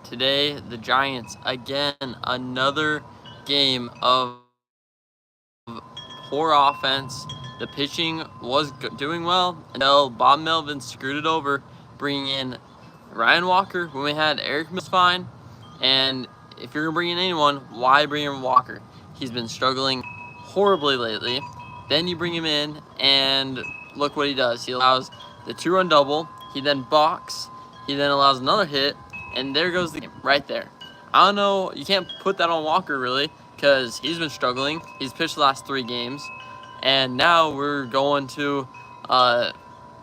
today the Giants, again, another game of poor offense. The pitching was doing well until Bob Melvin screwed it over, bringing in Ryan Walker when we had Eric Mills fine. And if you're going to bring in anyone, why bring in Walker? He's been struggling horribly lately. Then you bring him in, and look what he does. He allows the 2-run double. He then balks. He then allows another hit, and there goes the game right there. I don't know. You can't put that on Walker, really, because he's been struggling. He's pitched the last 3 games, and now we're going to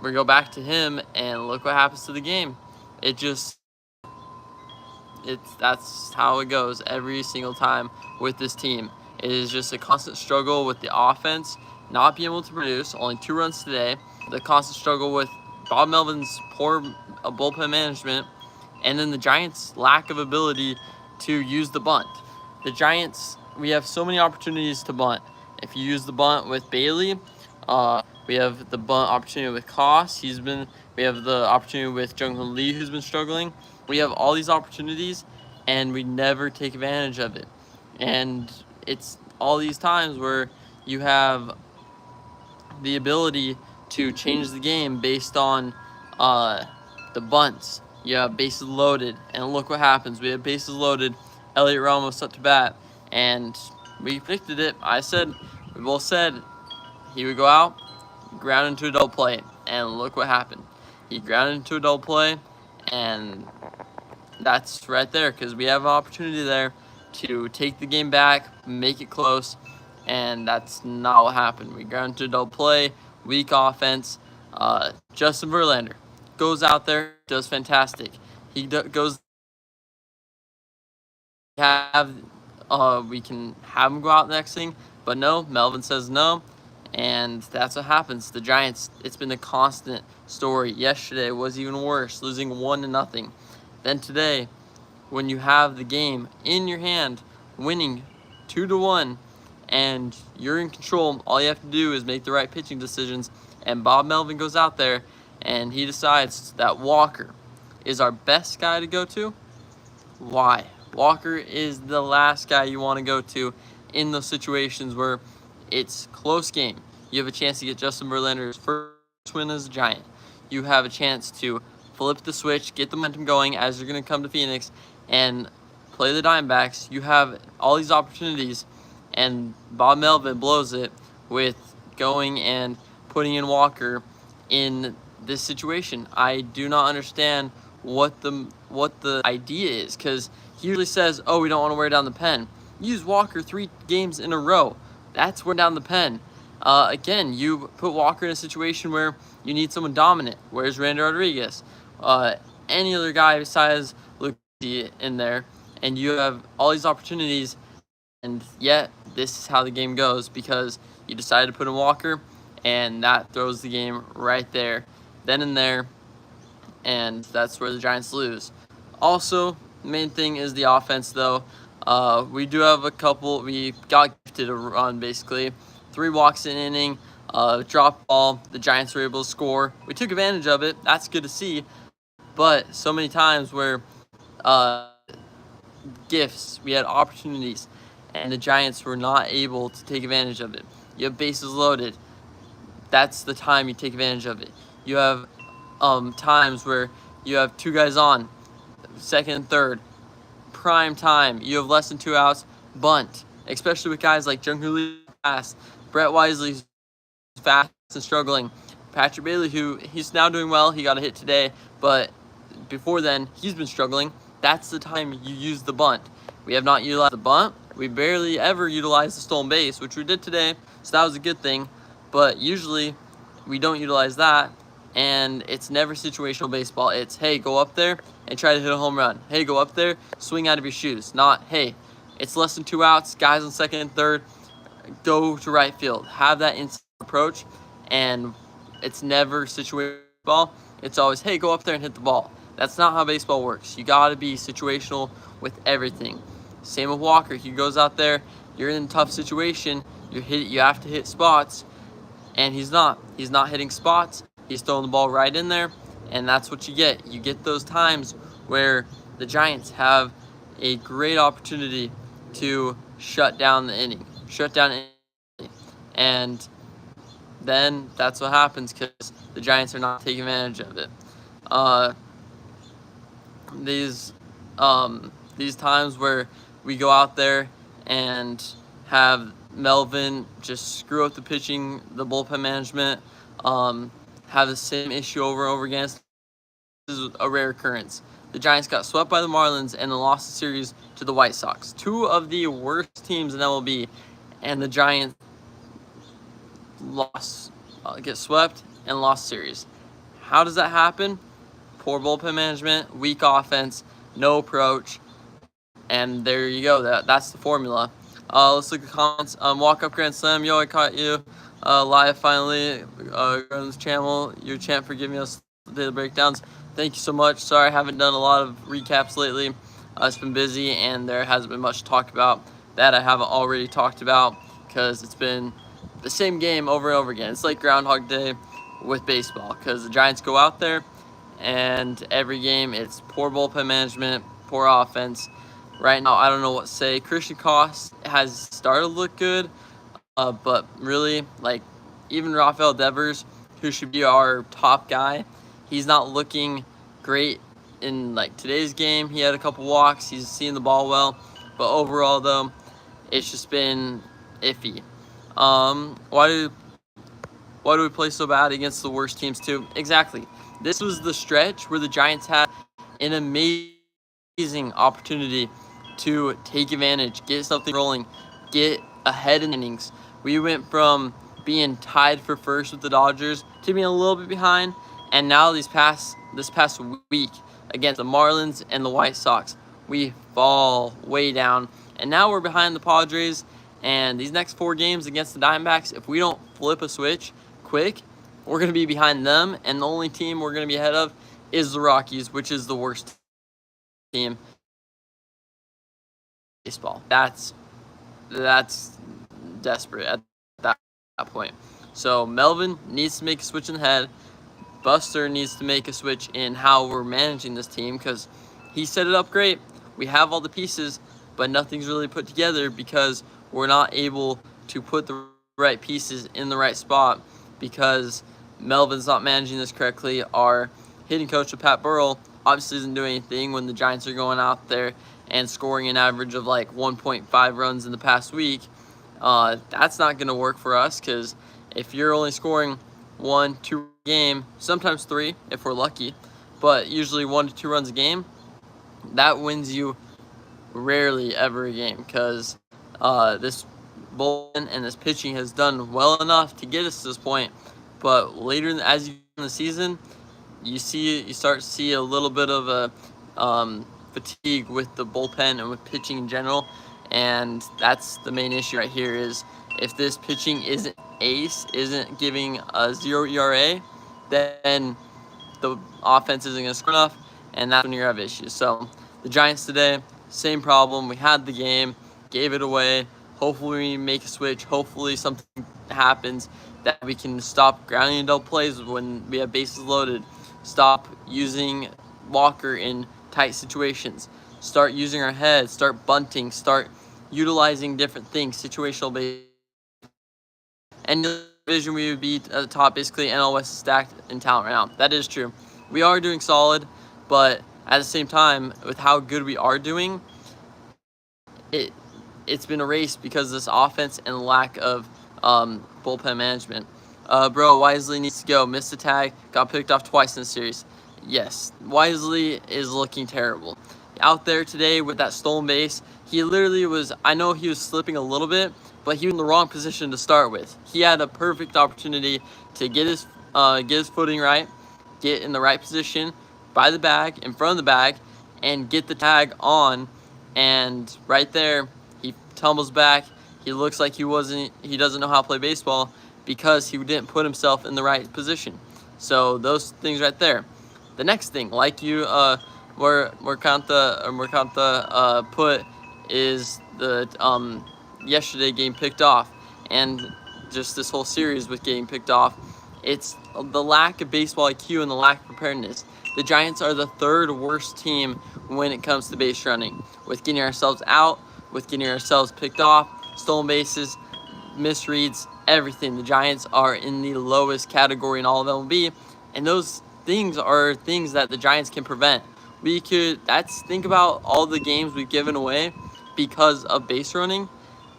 we go back to him, and look what happens to the game. That's how it goes every single time with this team. It is just a constant struggle with the offense not being able to produce. Only 2 runs today. The constant struggle with Bob Melvin's poor bullpen management, and then the Giants' lack of ability to use the bunt. The Giants, we have so many opportunities to bunt. If you use the bunt with Bailey, we have the bunt opportunity with Koss. We have the opportunity with Jung-Hoon Lee, who's been struggling. We have all these opportunities, and we never take advantage of it. And it's all these times where you have the ability to change the game based on the bunts. You have bases loaded, and look what happens. We have bases loaded, Elliot Ramos up to bat, and we predicted it. We both said he would go out, ground into a double play, and look what happened. He grounded into a double play, and that's right there, because we have an opportunity there to take the game back, make it close, and that's not what happened. We ground into a double play, weak offense. Justin Verlander goes out there, does fantastic. We can have him go out next inning, but no, Melvin says no, and that's what happens. The Giants, it's been a constant story. Yesterday was even worse, losing 1-0. Then today, when you have the game in your hand, winning 2-1, and you're in control, all you have to do is make the right pitching decisions. And Bob Melvin goes out there, and he decides that Walker is our best guy to go to. Why? Walker is the last guy you want to go to in those situations where it's close game. You have a chance to get Justin Verlander's first win as a Giant. You have a chance to flip the switch, get the momentum going as you're going to come to Phoenix and play the Diamondbacks. You have all these opportunities, and Bob Melvin blows it with going and putting in Walker in this situation. I do not understand what the idea is, because he usually says, oh, we don't want to wear down the pen. Use Walker 3 games in a row. That's wearing down the pen. Again, you put Walker in a situation where you need someone dominant. Where's Randy Rodriguez? Any other guy besides Luke in there, and you have all these opportunities, and yet this is how the game goes, because you decided to put in Walker, and that throws the game right there, then and there, and that's where the Giants lose. Also, the main thing is the offense, though. We do have a couple. We got gifted a run, basically. 3 walks in an inning, drop ball. The Giants were able to score. We took advantage of it. That's good to see. But so many times where we had opportunities, and the Giants were not able to take advantage of it. You have bases loaded. That's the time you take advantage of it. You have times where you have 2 guys on, second and third, prime time. You have less than 2 outs, bunt. Especially with guys like Jung-Hoon Lee fast, Brett Wisely's fast and struggling, Patrick Bailey, who he's now doing well. He got a hit today, but before then he's been struggling. That's the time you use the bunt. We have not utilized the bunt. We barely ever utilize the stolen base, which we did today, so that was a good thing. But usually we don't utilize that, and it's never situational baseball. It's, hey, go up there and try to hit a home run. Hey, go up there, swing out of your shoes. Not, hey, it's less than 2 outs, guys on second and third, go to right field. Have that instant approach, and it's never situational baseball. It's always, hey, go up there and hit the ball. That's not how baseball works. You got to be situational with everything. Same with Walker. He goes out there, you're in a tough situation, you have to hit spots, and he's not hitting spots. He's throwing the ball right in there, and that's what you get. You get those times where the Giants have a great opportunity to shut down the inning, and then that's what happens because the Giants are not taking advantage of it. Uh, these these times where we go out there and have Melvin just screw up the pitching, the bullpen management, have the same issue over and over again. This is a rare occurrence. The Giants got swept by the Marlins and then lost the series to the White Sox, two of the worst teams in MLB, and the Giants get swept and lost series. How does that happen? Poor bullpen management, weak offense, no approach, and there you go. That's the formula. Let's look at the comments. Walk up grand slam. Yo, I caught you live finally. Go on this channel. Your champ for giving us the daily breakdowns. Thank you so much. Sorry I haven't done a lot of recaps lately. It's been busy and there hasn't been much to talk about that I haven't already talked about because it's been the same game over and over again. It's like Groundhog Day with baseball because the Giants go out there and every game it's poor bullpen management, poor offense. Right now, I don't know what to say. Christian Koss has started to look good, but really, like, even Rafael Devers, who should be our top guy, he's not looking great in, like, today's game. He had a couple walks. He's seeing the ball well. But overall, though, it's just been iffy. Why do we play so bad against the worst teams, too? Exactly. This was the stretch where the Giants had an amazing opportunity to take advantage, get something rolling, get ahead in innings. We went from being tied for first with the Dodgers to being a little bit behind, and now this past week against the Marlins and the White Sox, we fall way down, and now we're behind the Padres. And these next 4 games against the Diamondbacks, if we don't flip a switch quick, we're going to be behind them, and the only team we're going to be ahead of is the Rockies, which is the worst team baseball. That's desperate at that point. So Melvin needs to make a switch in the head. Buster needs to make a switch in how we're managing this team because he set it up great. We have all the pieces, but nothing's really put together because we're not able to put the right pieces in the right spot because Melvin's not managing this correctly. Our hitting coach, Pat Burrell, obviously isn't doing anything when the Giants are going out there and scoring an average of like 1.5 runs in the past week. That's not going to work for us because if you're only scoring 1-2 a game, sometimes 3 if we're lucky, but usually 1 to 2 runs a game, that wins you rarely ever a game because this bullpen and this pitching has done well enough to get us to this point, but later as you in the season, you start to see a little bit of a fatigue with the bullpen and with pitching in general, and that's the main issue right here. Is if this pitching isn't giving a 0 ERA, then the offense isn't going to score enough, and that's when you have issues. So the Giants today, same problem. We had the game, gave it away. Hopefully we make a switch. Hopefully something happens that we can stop grounding and double plays when we have bases loaded. Stop using Walker in tight situations. Start using our head. Start bunting. Start utilizing different things, situational base. And the division we would be at the top, basically NL West is stacked in talent right now. That is true. We are doing solid, but at the same time, with how good we are doing, it's been erased because of this offense and lack of bullpen management. Bro, Wisely needs to go. Missed the tag. Got picked off twice in the series. Yes, Wisely is looking terrible. Out there today with that stolen base, he literally was, I know he was slipping a little bit, but he was in the wrong position to start with. He had a perfect opportunity to get his footing right, get in the right position by the bag, in front of the bag, and get the tag on. And right there, he tumbles back. He looks like he doesn't know how to play baseball because he didn't put himself in the right position. So those things right there. The next thing, like you, Mercanta put, is the yesterday game picked off, and just this whole series with getting picked off. It's the lack of baseball IQ and the lack of preparedness. the Giants are the third worst team when it comes to base running. With getting ourselves out, with getting ourselves picked off, stolen bases, misreads, everything. The Giants are in the lowest category in all of MLB, and those things are things that the Giants can prevent. Think about all the games we've given away because of base running,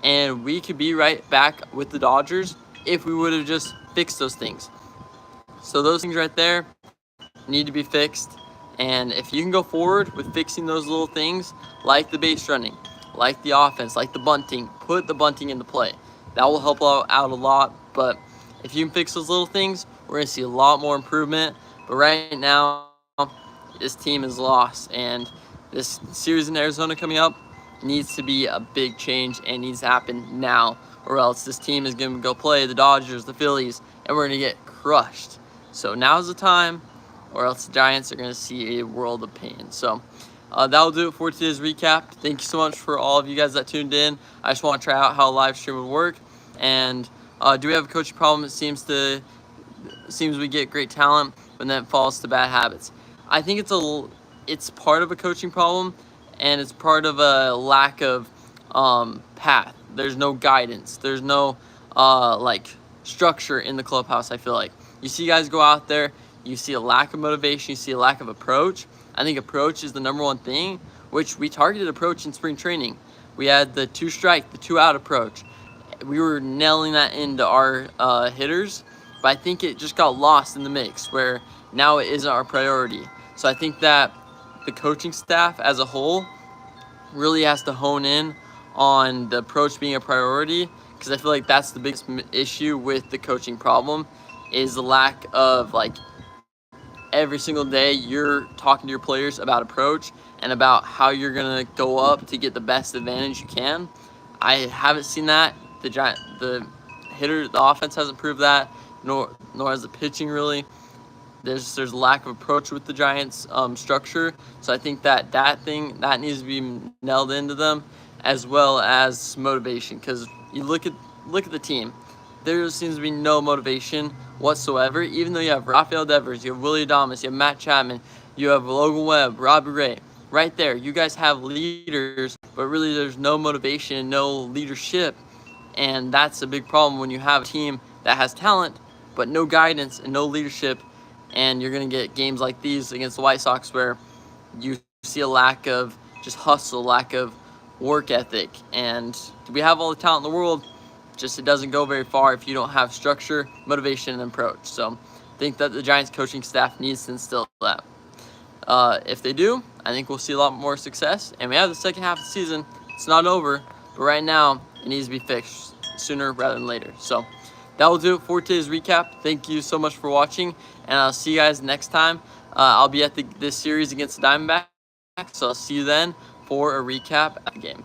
and we could be right back with the Dodgers if we would have just fixed those things. So those things right there need to be fixed, and if you can go forward with fixing those little things like the base running, like the offense, like the bunting, put the bunting into play. That will help out a lot, but if you can fix those little things, we're going to see a lot more improvement. But right now, this team is lost, and this series in Arizona coming up needs to be a big change and needs to happen now, or else this team is going to go play the Dodgers, the Phillies, and we're going to get crushed. So now's the time, or else the Giants are going to see a world of pain. So that'll do it for today's recap. Thank you so much for all of you guys that tuned in. I just want to try out how a live stream would work. And do we have a coaching problem? It seems we get great talent, but then it falls to bad habits. I think it's part of a coaching problem, and it's part of a lack of path. There's no guidance. There's no structure in the clubhouse. I feel like you see guys go out there, you see a lack of motivation, you see a lack of approach. I think approach is the number one thing, which we targeted approach in spring training. We had the 2-strike, the 2-out approach. We were nailing that into our hitters, but I think it just got lost in the mix where now it isn't our priority. So I think that the coaching staff as a whole really has to hone in on the approach being a priority, because I feel like that's the biggest issue with the coaching problem is the lack of every single day you're talking to your players about approach and about how you're going to go up to get the best advantage you can. I haven't seen that. The offense hasn't proved that, nor has the pitching really. There's a lack of approach with the Giants structure. So I think that needs to be nailed into them, as well as motivation, because you look at the team. There seems to be no motivation whatsoever, even though you have Rafael Devers, you have Willie Adames, you have Matt Chapman, you have Logan Webb, Robbie Ray. Right there, you guys have leaders, but really there's no motivation, no leadership, and that's a big problem when you have a team that has talent, but no guidance and no leadership, and you're going to get games like these against the White Sox where you see a lack of just hustle, lack of work ethic, and we have all the talent in the world, just it doesn't go very far if you don't have structure, motivation, and approach. So I think that the Giants coaching staff needs to instill that. If they do, I think we'll see a lot more success. And we have the second half of the season. It's not over, but right now it needs to be fixed sooner rather than later. So that will do it for today's recap. Thank you so much for watching, and I'll see you guys next time. I'll be at this series against the Diamondbacks, so I'll see you then for a recap at the game.